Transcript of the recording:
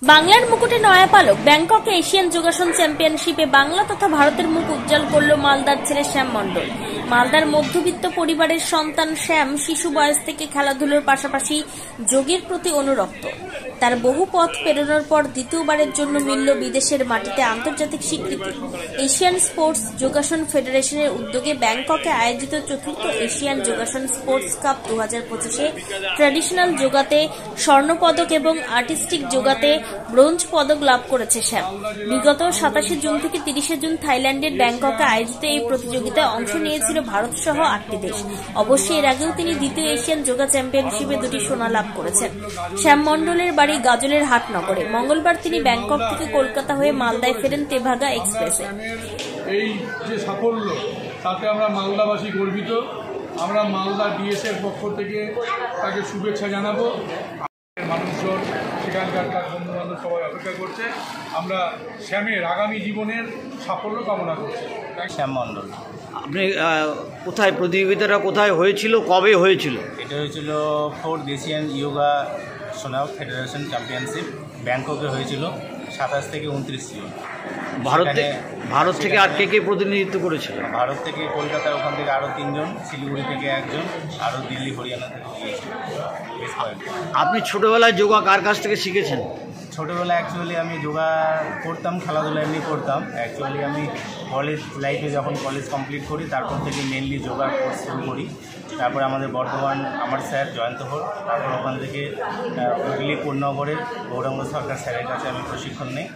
বাংলার মুকুটে নয়া পালক ব্যাংককে এশিয়ান যোগাসন চ্যাম্পিয়নশিপে বাংলা তথা ভারতের মুখ উজ্জ্বল করল মালদার ছেলে শ্যাম মণ্ডল। মালদার মধ্যবিত্ত পরিবারের সন্তান শ্যাম শিশু বয়স থেকে খেলাধুলোর পাশাপাশি যোগের প্রতি অনুরক্ত। তার বহু পথ পেরোনোর পর দ্বিতীয়বারের জন্য মিলল বিদেশের মাটিতে আন্তর্জাতিক স্বীকৃতি। এশিয়ান স্পোর্টস যোগাসন ফেডারেশনের উদ্যোগে ব্যাংককে আয়োজিত চতুর্থ এশিয়ান যোগাসন স্পোর্টস কাপ 2025-এ ট্র্যাডিশনাল যোগাতে স্বর্ণপদক এবং আর্টিস্টিক যোগাতে ব্রোঞ্জ পদক লাভ করেছে শ্যাম। বিগত 27 জুন থেকে 30 জুন থাইল্যান্ডের ব্যাংককে আয়োজিত এই প্রতিযোগিতায় অংশ নিয়েছিল ভারত সহ 8টি দেশ। অবশ্যই এর আগেও তিনি দ্বিতীয় এশিয়ান যোগা চ্যাম্পিয়নশিপে 2টি সোনা লাভ করেছেন। শ্যাম মণ্ডলের বাড়ি গাজলের হাটনগরে। মঙ্গলবার তিনি ব্যাংকক থেকে কলকাতা হয়ে মালদায় ফেরেন তেভাগা এক্সপ্রেসে। এই যে সাফল্য তাতে আমরা মালদাবাসী গর্বিত। আমরা মালদা ডিএসের পক্ষ থেকে তাকে শুভেচ্ছা জানাবো। মানুষজন সেখানকার তার বন্ধুবান্ধব সবাই অপেক্ষা করছে। আমরা শ্যামের আগামী জীবনের সাফল্য কামনা করছি। শ্যাম মণ্ডল। আপনি কোথায় প্রতিযোগিতাটা কোথায় হয়েছিল, কবে হয়েছিল? এটা হয়েছিল 4th Asian yoga federation championship ব্যাংককে হয়েছিল 27 থেকে 29 জুন। ভারত থেকে আর কে প্রতিনিধিত্ব করেছিল? ভারত থেকে কলকাতার ওখান থেকে আরও 3 জন, শিলিগুড়ি থেকে 1 জন, আরও দিল্লি হরিয়ানা থেকে গিয়েছিল। আপনি ছোটোবেলায় যোগা কার কাছ থেকে শিখেছেন? ছোটোবেলায় অ্যাকচুয়ালি আমি যোগা করতাম, খেলাধুলা এমনি করতাম। অ্যাকচুয়ালি আমি কলেজ লাইফে যখন কলেজ কমপ্লিট করি তারপর থেকে মেনলি যোগা কোর্স শুরু করি। তারপরে আমাদের বর্ধমান আমার স্যার জয়ন্ত হোর, তারপর ওখান থেকে হুগলি পূর্ণনগরের গৌরাঙ্গ সরকার স্যারের কাছে আমি প্রশিক্ষণ নিই।